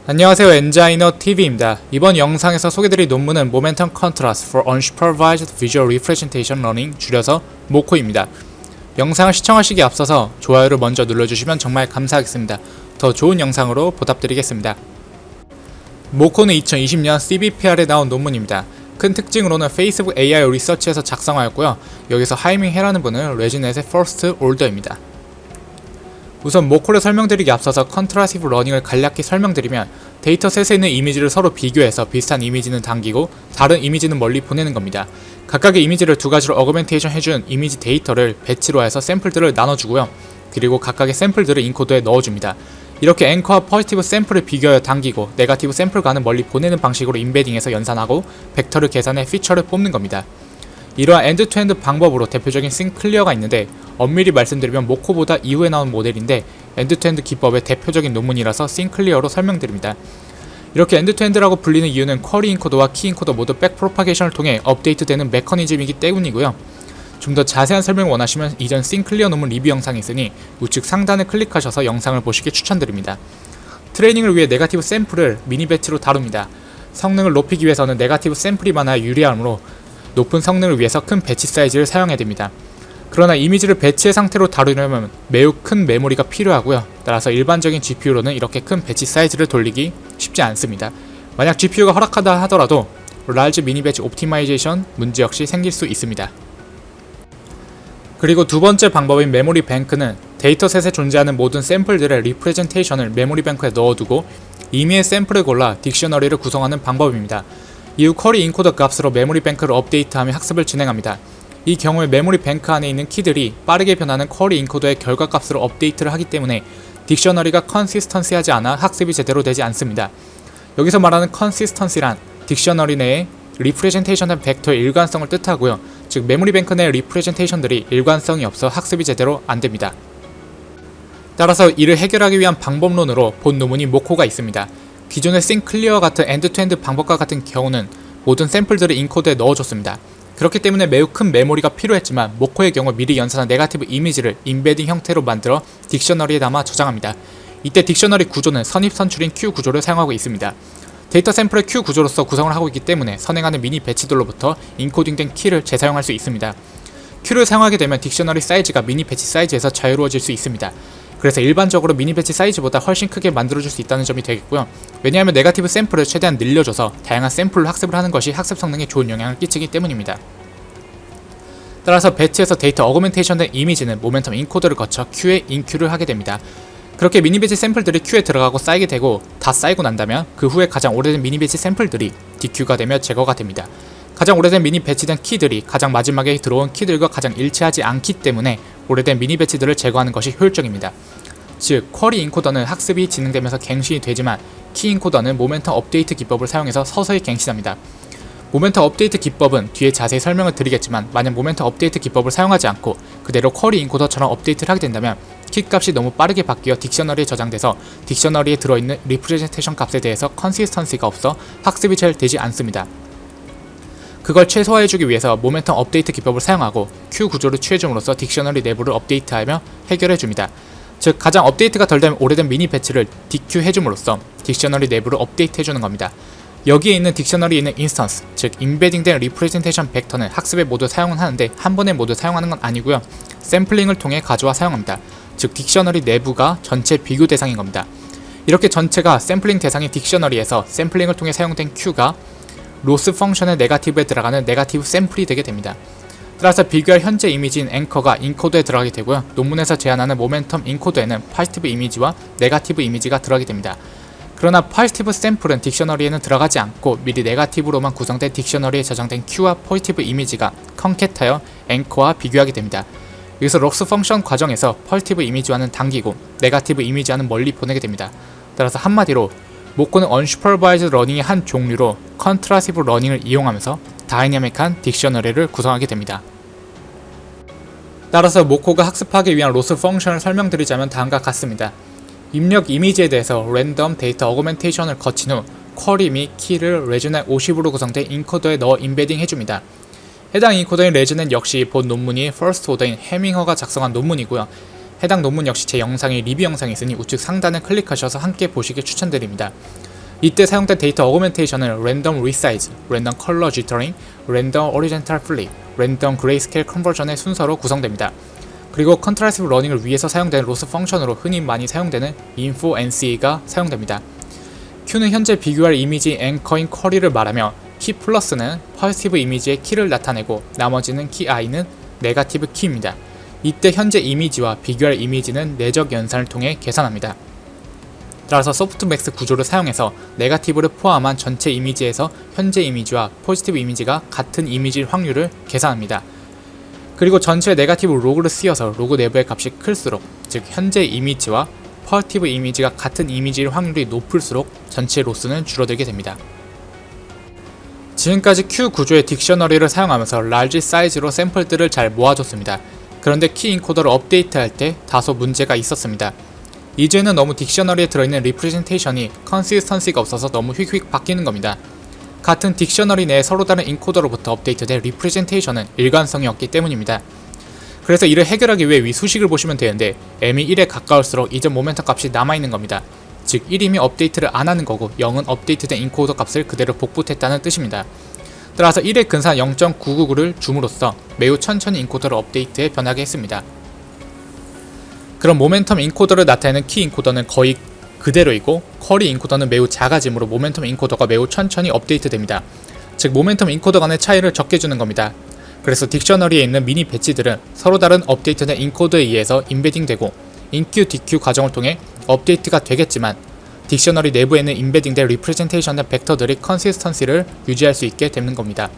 안녕하세요, 엔자이너 TV입니다. 이번 영상에서 소개드릴 논문은 Momentum Contrast for Unsupervised Visual Representation Learning, 줄여서 모코입니다. 영상을 시청하시기에 앞서서 좋아요를 먼저 눌러주시면 정말 감사하겠습니다. 더 좋은 영상으로 보답드리겠습니다. 모코는 2020년 CBPR에 나온 논문입니다. 큰 특징으로는 페이스북 AI 리서치에서 작성하였고요. 여기서 하이밍 해라는 분은 레지넷의 퍼스트 올더입니다. 우선 모코를 설명드리기 앞서서 컨트라스티브 러닝을 간략히 설명드리면 데이터셋에 있는 이미지를 서로 비교해서 비슷한 이미지는 당기고 다른 이미지는 멀리 보내는 겁니다. 각각의 이미지를 두 가지로 어그멘테이션 해준 이미지 데이터를 배치로 해서 샘플들을 나눠주고요. 그리고 각각의 샘플들을 인코더에 넣어줍니다. 이렇게 앵커와 포지티브 샘플을 비교하여 당기고 네거티브 샘플과는 멀리 보내는 방식으로 인베딩해서 연산하고 벡터를 계산해 피처를 뽑는 겁니다. 이러한 엔드투엔드 방법으로 대표적인 싱클리어가 있는데 엄밀히 말씀드리면 모코보다 이후에 나온 모델인데 엔드투엔드 기법의 대표적인 논문이라서 싱클리어로 설명드립니다. 이렇게 엔드투엔드라고 불리는 이유는 쿼리 인코더와 키 인코더 모두 백프로파게이션을 통해 업데이트되는 메커니즘이기 때문이고요. 좀 더 자세한 설명을 원하시면 이전 싱클리어 논문 리뷰 영상이 있으니 우측 상단을 클릭하셔서 영상을 보시길 추천드립니다. 트레이닝을 위해 네거티브 샘플을 미니 배치로 다룹니다. 성능을 높이기 위해서는 네거티브 샘플이 많아야 유리하므로 높은 성능을 위해서 큰 배치 사이즈를 사용해야 됩니다. 그러나 이미지를 배치의 상태로 다루려면 매우 큰 메모리가 필요하고요. 따라서 일반적인 GPU로는 이렇게 큰 배치 사이즈를 돌리기 쉽지 않습니다. 만약 GPU가 허락하다 하더라도 large mini batch optimization 문제 역시 생길 수 있습니다. 그리고 두 번째 방법인 메모리 뱅크는 데이터셋에 존재하는 모든 샘플들의 리프레젠테이션을 메모리 뱅크에 넣어두고 임의의 샘플을 골라 딕셔너리를 구성하는 방법입니다. 이후 쿼리 인코더 값으로 메모리 뱅크를 업데이트하며 학습을 진행합니다. 이 경우에 메모리 뱅크 안에 있는 키들이 빠르게 변하는 쿼리 인코더의 결과값으로 업데이트를 하기 때문에 딕셔너리가 컨시스턴시하지 않아 학습이 제대로 되지 않습니다. 여기서 말하는 컨시스턴시란 딕셔너리 내에 리프레젠테이션된 벡터의 일관성을 뜻하고요. 즉 메모리 뱅크 내의 리프레젠테이션들이 일관성이 없어 학습이 제대로 안됩니다. 따라서 이를 해결하기 위한 방법론으로 본 논문이 모코가 있습니다. 기존의 싱클리어와 같은 엔드투엔드 방법과 같은 경우는 모든 샘플들을 인코더에 넣어줬습니다. 그렇기 때문에 매우 큰 메모리가 필요했지만 모코의 경우 미리 연산한 네거티브 이미지를 인베딩 형태로 만들어 딕셔너리에 담아 저장합니다. 이때 딕셔너리 구조는 선입선출인 큐 구조를 사용하고 있습니다. 데이터 샘플을 큐 구조로서 구성을 하고 있기 때문에 선행하는 미니 배치들로부터 인코딩된 키를 재사용할 수 있습니다. 큐를 사용하게 되면 딕셔너리 사이즈가 미니 배치 사이즈에서 자유로워질 수 있습니다. 그래서 일반적으로 미니 배치 사이즈보다 훨씬 크게 만들어줄 수 있다는 점이 되겠고요. 왜냐하면 네거티브 샘플을 최대한 늘려줘서 다양한 샘플로 학습을 하는 것이 학습 성능에 좋은 영향을 끼치기 때문입니다. 따라서 배치에서 데이터 어그멘테이션된 이미지는 모멘텀 인코더를 거쳐 큐에 인큐를 하게 됩니다. 그렇게 미니 배치 샘플들이 큐에 들어가고 쌓이게 되고 다 쌓이고 난다면 그 후에 가장 오래된 미니 배치 샘플들이 DQ가 되며 제거가 됩니다. 가장 오래된 미니 배치된 키들이 가장 마지막에 들어온 키들과 가장 일치하지 않기 때문에 오래된 미니 배치들을 제거하는 것이 효율적입니다. 즉, 쿼리 인코더는 학습이 진행되면서 갱신이 되지만 키 인코더는 모멘텀 업데이트 기법을 사용해서 서서히 갱신합니다. 모멘텀 업데이트 기법은 뒤에 자세히 설명을 드리겠지만 만약 모멘텀 업데이트 기법을 사용하지 않고 그대로 쿼리 인코더처럼 업데이트를 하게 된다면 키 값이 너무 빠르게 바뀌어 딕셔너리에 저장돼서 딕셔너리에 들어있는 리프레젠테이션 값에 대해서 컨시스턴시가 없어 학습이 잘 되지 않습니다. 그걸 최소화해주기 위해서 모멘텀 업데이트 기법을 사용하고 큐 구조를 취해줌으로써 딕셔너리 내부를 업데이트하며 해결해줍니다. 즉 가장 업데이트가 덜 된 오래된 미니 배치를 DQ 해줌으로써 딕셔너리 내부를 업데이트해주는 겁니다. 여기에 있는 딕셔너리에 있는 인스턴스, 즉 인베딩된 리프레젠테이션 벡터는 학습에 모두 사용은 하는데 한 번에 모두 사용하는 건 아니고요. 샘플링을 통해 가져와 사용합니다. 즉 딕셔너리 내부가 전체 비교 대상인 겁니다. 이렇게 전체가 샘플링 대상인 딕셔너리에서 샘플링을 통해 사용된 Q가 로스 펑션의 네거티브에 들어가는 네거티브 샘플이 되게 됩니다. 따라서 비교할 현재 이미지인 앵커가 인코더에 들어가게 되고요. 논문에서 제안하는 모멘텀 인코더에는 포지티브 이미지와 네거티브 이미지가 들어가게 됩니다. 그러나 포지티브 샘플은 딕셔너리에는 들어가지 않고 미리 네거티브로만 구성된 딕셔너리에 저장된 Q와 포지티브 이미지가 컨캣하여 앵커와 비교하게 됩니다. 여기서 로스 펑션 과정에서 포지티브 이미지와는 당기고 네거티브 이미지와는 멀리 보내게 됩니다. 따라서 한마디로 모코는 언슈퍼바이즈 러닝의 한 종류로 컨트라스티브 러닝을 이용하면서 다이내믹한 딕셔너리를 구성하게 됩니다. 따라서 모코가 학습하기 위한 로스 펑션을 설명드리자면 다음과 같습니다. 입력 이미지에 대해서 랜덤 데이터 어그멘테이션을 거친 후 쿼리 및 키를 레즈넷 50으로 구성된 인코더에 넣어 인베딩 해줍니다. 해당 인코더인 레즈넷 역시 본 논문이 퍼스트 오더인 해밍허가 작성한 논문이고요. 해당 논문 역시 제 영상에 리뷰 영상이 있으니 우측 상단을 클릭하셔서 함께 보시길 추천드립니다. 이때 사용된 데이터 어그멘테이션은 랜덤 리사이즈, 랜덤 컬러 지터링, 랜덤 오리젠탈 플립, 랜덤 그레이스케일 컨버전의 순서로 구성됩니다. 그리고 컨트라스티브 러닝을 위해서 사용되는 로스 펑션으로 흔히 많이 사용되는 info NC가 사용됩니다. Q는 현재 비교할 이미지 앵커인 쿼리를 말하며 키 플러스는 포지티브 이미지의 키를 나타내고 나머지는 키 i는 네거티브 키입니다. 이때 현재 이미지와 비교할 이미지는 내적 연산을 통해 계산합니다. 따라서 소프트맥스 구조를 사용해서 네거티브를 포함한 전체 이미지에서 현재 이미지와 포지티브 이미지가 같은 이미지일 확률을 계산합니다. 그리고 전체 네거티브 로그를 쓰여서 로그 내부의 값이 클수록, 즉 현재 이미지와 포지티브 이미지가 같은 이미지일 확률이 높을수록 전체 로스는 줄어들게 됩니다. 지금까지 Q 구조의 딕셔너리를 사용하면서 large 사이즈로 샘플들을 잘 모아줬습니다. 그런데 키 인코더를 업데이트할 때 다소 문제가 있었습니다. 이제는 너무 딕셔너리에 들어있는 리프레젠테이션이 컨시스턴시가 없어서 너무 휙휙 바뀌는 겁니다. 같은 딕셔너리 내에 서로 다른 인코더로부터 업데이트된 리프레젠테이션은 일관성이 없기 때문입니다. 그래서 이를 해결하기 위해 위 수식을 보시면 되는데 m이 1에 가까울수록 이전 모멘텀 값이 남아있는 겁니다. 즉 1이면 업데이트를 안하는 거고 0은 업데이트된 인코더 값을 그대로 복붙했다는 뜻입니다. 따라서 1의 근사 0.999를 줌으로써 매우 천천히 인코더를 업데이트해 변하게 했습니다. 그럼 모멘텀 인코더를 나타내는 키 인코더는 거의 그대로이고 쿼리 인코더는 매우 작아지므로 모멘텀 인코더가 매우 천천히 업데이트됩니다. 즉 모멘텀 인코더 간의 차이를 적게 주는 겁니다. 그래서 딕셔너리에 있는 미니 배치들은 서로 다른 업데이트된 인코더에 의해서 인베딩되고 인Q, DQ 과정을 통해 업데이트가 되겠지만 딕셔너리 내부에는 인베딩된 리프레젠테이션의 벡터들이 컨시스턴시를 유지할 수 있게 되는 겁니다.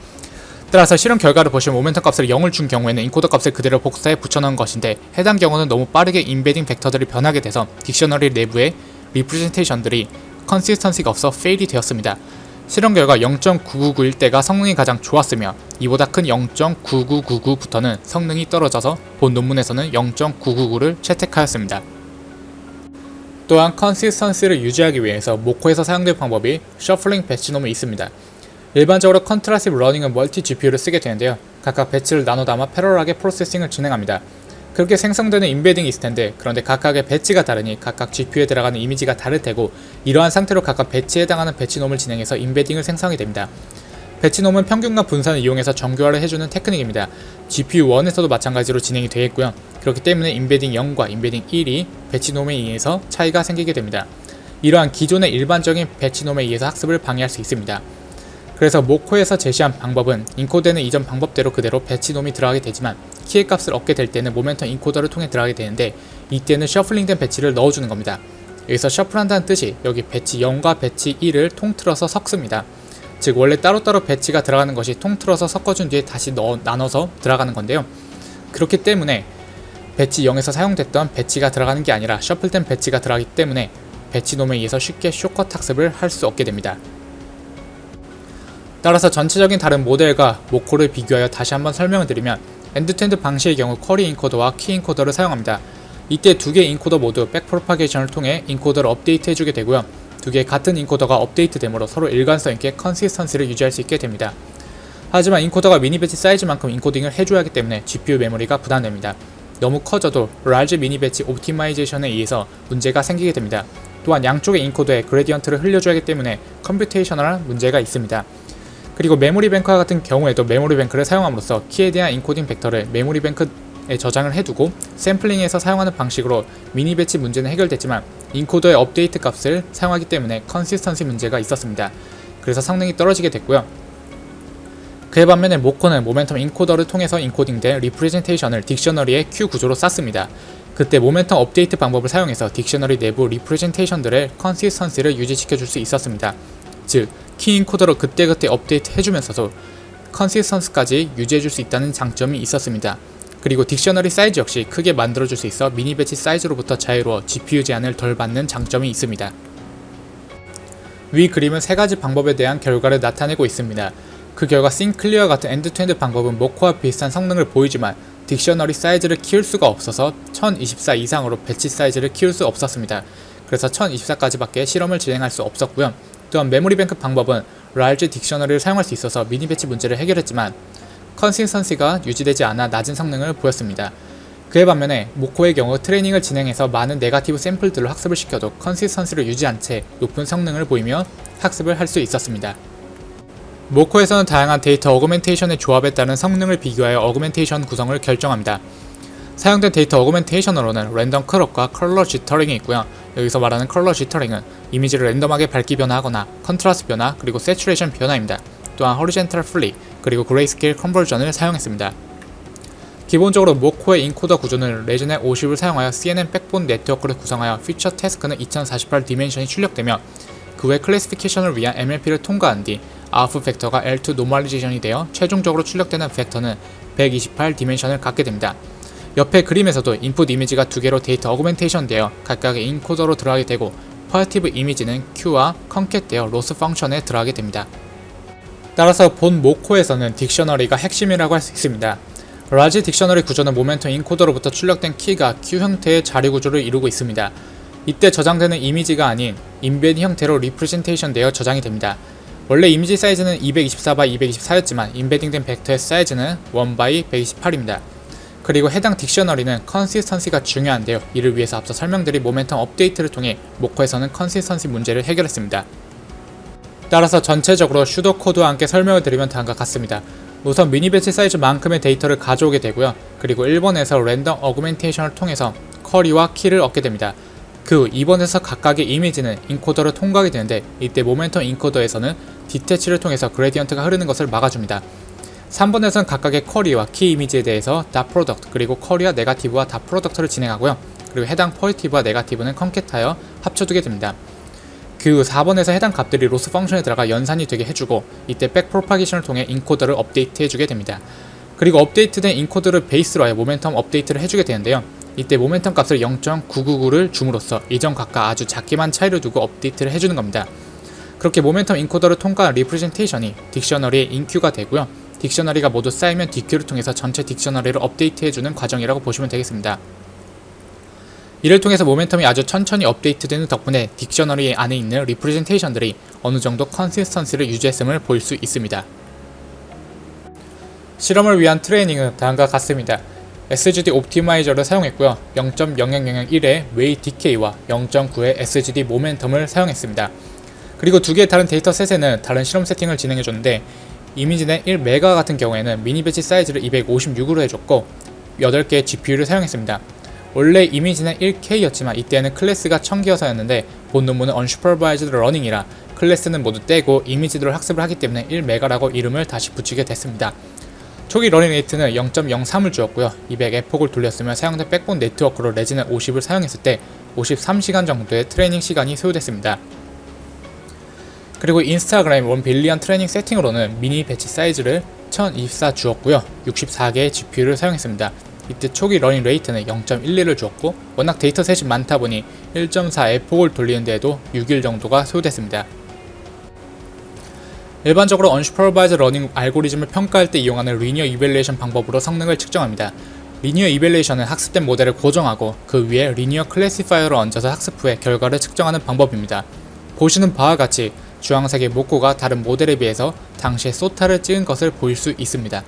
따라서 실험 결과를 보시면 모멘텀 값을 0을 준 경우에는 인코더 값을 그대로 복사해 붙여넣은 것인데 해당 경우는 너무 빠르게 인베딩 벡터들이 변하게 돼서 딕셔너리 내부의 리프레젠테이션들이 컨시스턴시가 없어 페일이 되었습니다. 실험 결과 0.9991 때가 성능이 가장 좋았으며 이보다 큰 0.9999부터는 성능이 떨어져서 본 논문에서는 0.999를 채택하였습니다. 또한 컨시스턴시를 유지하기 위해서 모코에서 사용된 방법이 셔플링 배치놈이 있습니다. 일반적으로 컨트라스티브 러닝은 멀티 GPU를 쓰게 되는데요. 각각 배치를 나눠 담아 패러럴하게 프로세싱을 진행합니다. 그렇게 생성되는 인베딩이 있을 텐데 그런데 각각의 배치가 다르니 각각 GPU에 들어가는 이미지가 다를 테고 이러한 상태로 각각 배치에 해당하는 배치놈을 진행해서 인베딩을 생성이 됩니다. 배치놈은 평균과 분산을 이용해서 정교화를 해주는 테크닉입니다. GPU1에서도 마찬가지로 진행이 되어 있고요. 그렇기 때문에 인베딩 0과 인베딩 1이 배치놈에 의해서 차이가 생기게 됩니다. 이러한 기존의 일반적인 배치놈에 의해서 학습을 방해할 수 있습니다. 그래서 모코에서 제시한 방법은 인코드에는 이전 방법대로 그대로 배치놈이 들어가게 되지만 키의 값을 얻게 될 때는 모멘텀 인코더를 통해 들어가게 되는데 이때는 셔플링된 배치를 넣어주는 겁니다. 여기서 셔플한다는 뜻이 여기 배치 0과 배치 1을 통틀어서 섞습니다. 즉 원래 따로따로 배치가 들어가는 것이 통틀어서 섞어준 뒤에 다시 나눠서 들어가는 건데요. 그렇기 때문에 배치 0에서 사용됐던 배치가 들어가는 게 아니라 셔플된 배치가 들어가기 때문에 배치놈에 의해서 쉽게 숏컷 학습을 할 수 없게 됩니다. 따라서 전체적인 다른 모델과 모코를 비교하여 다시 한번 설명을 드리면 엔드-투-엔드 방식의 경우 쿼리 인코더와 키 인코더를 사용합니다. 이때 두 개의 인코더 모두 백프로파게이션을 통해 인코더를 업데이트 해주게 되고요. 두 개의 같은 인코더가 업데이트 되므로 서로 일관성 있게 컨시스턴시를 유지할 수 있게 됩니다. 하지만 인코더가 미니 배치 사이즈만큼 인코딩을 해줘야 하기 때문에 GPU 메모리가 부담됩니다. 너무 커져도 large 미니 배치 옵티마이제이션에 의해서 문제가 생기게 됩니다. 또한 양쪽의 인코더에 그레디언트를 흘려줘야 하기 때문에 컴퓨테이셔널한 문제가 있습니다. 그리고 메모리 뱅크와 같은 경우에도 메모리 뱅크를 사용함으로써 키에 대한 인코딩 벡터를 메모리 뱅크에 저장을 해두고 샘플링에서 사용하는 방식으로 미니 배치 문제는 해결됐지만 인코더의 업데이트 값을 사용하기 때문에 컨시스턴시 문제가 있었습니다. 그래서 성능이 떨어지게 됐고요. 그에 반면에 모코는 모멘텀 인코더를 통해서 인코딩된 리프레젠테이션을 딕셔너리의 Q 구조로 쌌습니다. 그때 모멘텀 업데이트 방법을 사용해서 딕셔너리 내부 리프레젠테이션들의 컨시스턴시를 유지시켜줄 수 있었습니다. 즉 키 인코더로 그때그때 업데이트 해주면서도 컨시스턴스까지 유지해줄 수 있다는 장점이 있었습니다. 그리고 딕셔너리 사이즈 역시 크게 만들어줄 수 있어 미니 배치 사이즈로부터 자유로워 GPU 제한을 덜 받는 장점이 있습니다. 위 그림은 세 가지 방법에 대한 결과를 나타내고 있습니다. 그 결과 싱클리어 같은 엔드-투-엔드 방법은 모코와 비슷한 성능을 보이지만 딕셔너리 사이즈를 키울 수가 없어서 1024 이상으로 배치 사이즈를 키울 수 없었습니다. 그래서 1024까지밖에 실험을 진행할 수 없었고요. 또한 메모리 뱅크 방법은 large 딕셔너리를 사용할 수 있어서 미니 배치 문제를 해결했지만 컨시스턴시가 유지되지 않아 낮은 성능을 보였습니다. 그에 반면에 모코의 경우 트레이닝을 진행해서 많은 네거티브 샘플들을 학습을 시켜도 컨시스턴시를 유지한 채 높은 성능을 보이며 학습을 할 수 있었습니다. 모코에서는 다양한 데이터 어그멘테이션의 조합에 따른 성능을 비교하여 어그멘테이션 구성을 결정합니다. 사용된 데이터 어그멘테이션으로는 랜덤 크롭과 컬러 지터링이 있고요. 여기서 말하는 컬러 지터링은 이미지를 랜덤하게 밝기 변화하거나 컨트라스트 변화 그리고 세츄레이션 변화입니다. 또한 허리젠탈 플립 그리고 그레이스케일 컨버전을 사용했습니다. 기본적으로 모코의 인코더 구조는 레진의 50을 사용하여 CNN 백본 네트워크를 구성하여 피처 태스크는 2048 디멘션이 출력되며 그 외 클래시피케이션을 위한 MLP를 통과한 뒤 아웃풋 벡터가 L2 노멀리제이션이 되어 최종적으로 출력되는 벡터는 128 디멘션을 갖게 됩니다. 옆에 그림에서도 인풋 이미지가 두 개로 데이터 어그멘테이션 되어 각각의 인코더로 들어가게 되고 포지티브 이미지는 Q와 컨캣 되어 로스 펑션에 들어가게 됩니다. 따라서 본 모코에서는 딕셔너리가 핵심이라고 할 수 있습니다. 라지 딕셔너리 구조는 모멘텀 인코더로부터 출력된 키가 Q 형태의 자리 구조를 이루고 있습니다. 이때 저장되는 이미지가 아닌 인베디 형태로 리프레젠테이션 되어 저장이 됩니다. 원래 이미지 사이즈는 224x 224였지만 인베딩된 벡터의 사이즈는 1x 128입니다. 그리고 해당 딕셔너리는 컨시스턴시가 중요한데요. 이를 위해서 앞서 설명드린 모멘텀 업데이트를 통해 모코에서는 컨시스턴시 문제를 해결했습니다. 따라서 전체적으로 슈도 코드와 함께 설명을 드리면 다음과 같습니다. 우선 미니 배치 사이즈만큼의 데이터를 가져오게 되고요. 그리고 1번에서 랜덤 어그멘테이션을 통해서 쿼리와 키를 얻게 됩니다. 그 2번에서 각각의 이미지는 인코더를 통과하게 되는데 이때 모멘텀 인코더에서는 디태치를 통해서 그레디언트가 흐르는 것을 막아줍니다. 3번에서는 각각의 쿼리와 키 이미지에 대해서 닷 프로덕트 그리고 쿼리와 네거티브와 닷 프로덕트를 진행하고요. 그리고 해당 포지티브와 네거티브는 컨캣하여 합쳐두게 됩니다. 그 4번에서 해당 값들이 로스 펑션에 들어가 연산이 되게 해주고 이때 백 프로파게이션을 통해 인코더를 업데이트 해주게 됩니다. 그리고 업데이트된 인코더를 베이스로 하여 모멘텀 업데이트를 해주게 되는데요. 이때 모멘텀 값을 0.999를 줌으로써 이전 값과 아주 작게만 차이를 두고 업데이트를 해주는 겁니다. 그렇게 모멘텀 인코더를 통과한 리프레젠테이션이 딕셔너리의 인큐가 되고요. 딕셔너리가 모두 쌓이면 DQ를 통해서 전체 딕셔너리를 업데이트해주는 과정이라고 보시면 되겠습니다. 이를 통해서 모멘텀이 아주 천천히 업데이트되는 덕분에 딕셔너리 안에 있는 리프레젠테이션들이 어느정도 컨시스턴시를 유지했음을 볼 수 있습니다. 실험을 위한 트레이닝은 다음과 같습니다. SGD 옵티마이저를 사용했고요. 0.00001의 웨이 디케이와 0.9의 SGD 모멘텀을 사용했습니다. 그리고 두 개의 다른 데이터셋에는 다른 실험 세팅을 진행해줬는데 이미지는 1메가 같은 경우에는 미니 배치 사이즈를 256으로 해줬고 8개의 GPU를 사용했습니다. 원래 이미지는 1K였지만 이때는 클래스가 1000개여서였는데 본 논문은 unsupervised running이라 클래스는 모두 떼고 이미지들을 학습을 하기 때문에 1메가라고 이름을 다시 붙이게 됐습니다. 초기 러닝 레이트는 0.03을 주었고요. 200의 폭을 돌렸으며 사용된 백본 네트워크로 레진을 50을 사용했을 때 53시간 정도의 트레이닝 시간이 소요됐습니다. 그리고 인스타그램 1빌리언 트레이닝 세팅으로는 미니 배치 사이즈를 1024 주었고요. 64개의 GPU를 사용했습니다. 이때 초기 러닝 레이트는 0.12를 주었고 워낙 데이터셋이 많다 보니 1.4의 폭을 돌리는 데에도 6일 정도가 소요됐습니다. 일반적으로 unsupervised 러닝 알고리즘을 평가할 때 이용하는 리니어 이밸리에이션 방법으로 성능을 측정합니다. 리니어 이밸리에이션은 학습된 모델을 고정하고 그 위에 리니어 클래시파이어를 얹어서 학습 후에 결과를 측정하는 방법입니다. 보시는 바와 같이 주황색의 모코가 다른 모델에 비해서 당시에 소타를 찍은 것을 볼 수 있습니다.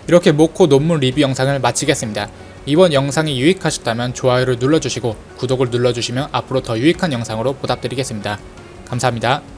이렇게 모코 논문 리뷰 영상을 마치겠습니다. 이번 영상이 유익하셨다면 좋아요를 눌러주시고 구독을 눌러주시면 앞으로 더 유익한 영상으로 보답드리겠습니다. 감사합니다.